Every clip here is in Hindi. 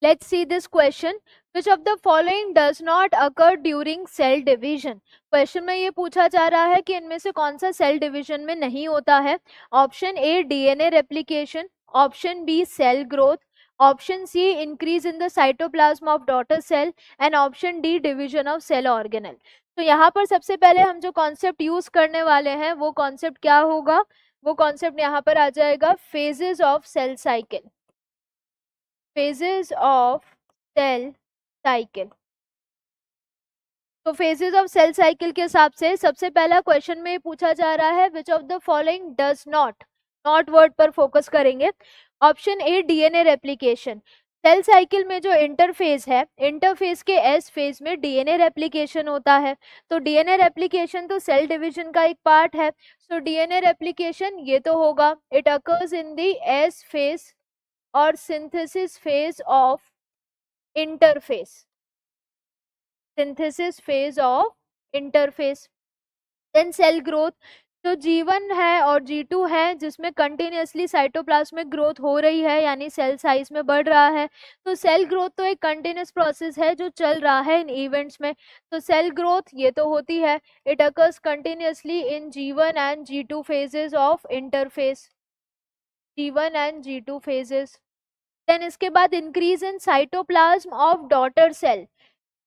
Let's see this question. Which of the following does not occur during cell division? Question में ये पूछा जा रहा है कि इनमें से कौन सा सेल डिवीजन में नहीं होता है. Option A DNA replication, option B cell growth, option C increase in the cytoplasm of daughter cell and option D division of cell organelle. तो यहाँ पर सबसे पहले हम जो कॉन्सेप्ट यूज करने वाले हैं वो कॉन्सेप्ट क्या होगा? वो कॉन्सेप्ट यहाँ पर आ जाएगा phases of cell cycle. Phases of cell cycle. तो फेजेस ऑफ सेल साइकिल के हिसाब से सबसे पहला क्वेश्चन में पूछा जा रहा है which of the following does not, not word पर फोकस करेंगे. Option A DNA replication. Cell cycle में जो इंटरफेज है, इंटरफेज के एस फेज में डीएनए रेप्लिकेशन होता है. तो डीएनए रेप्लिकेशन तो सेल डिवीजन का एक पार्ट है. सो डीएनए रेप्लिकेशन ये तो होगा. It occurs in the S phase और synthesis phase of interphase. Synthesis phase of interphase. Then cell growth. तो G1 है और G2 है जिसमें कंटिन्यूसली साइटोप्लाज्मिक ग्रोथ हो रही है, यानी सेल साइज में बढ़ रहा है. तो सेल ग्रोथ तो एक कंटिन्यूस प्रोसेस है जो चल रहा है इन इवेंट्स में. तो सेल ग्रोथ ये तो होती है. It occurs continuously in G1 and G2 phases of interphase. G1 and G2 phases. Then इसके बाद increase in cytoplasm of daughter cell.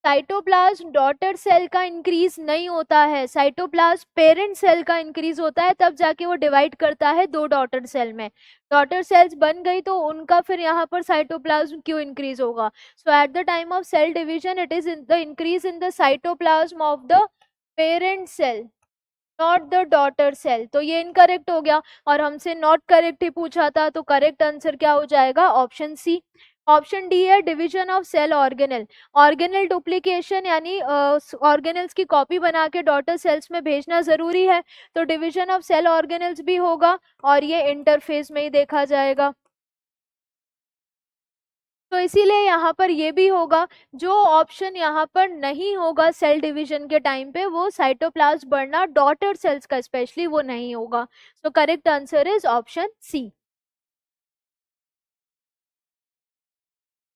Cytoplasm daughter cell का इंक्रीज नहीं होता है, साइटोप्लाज्म पेरेंट सेल का इंक्रीज होता है. तब जाके वो डिवाइड करता है दो डॉटर सेल में. डॉटर सेल्स बन गई तो उनका फिर यहाँ पर साइटोप्लाज्म क्यों इंक्रीज होगा? So at the time of cell division it is the increase in the cytoplasm of the parent cell, not the daughter cell. तो ये इनकरेक्ट हो गया और हमसे नॉट करेक्ट ही पूछा था. तो करेक्ट आंसर क्या हो जाएगा? Option C. ऑप्शन डी है division of cell organelle. Organelle duplication यानी ऑर्गेनेल्स की कॉपी बना के डॉटर सेल्स में भेजना जरूरी है. तो डिवीजन ऑफ सेल ऑर्गेनेल्स भी होगा और ये इंटरफेस में ही देखा जाएगा. तो इसीलिए यहाँ पर ये भी होगा. जो ऑप्शन यहाँ पर नहीं होगा सेल डिवीजन के टाइम पे वो साइटोप्लाज्म बढ़ना डॉटर सेल्स का स्पेशली वो नहीं होगा. So correct answer is option C.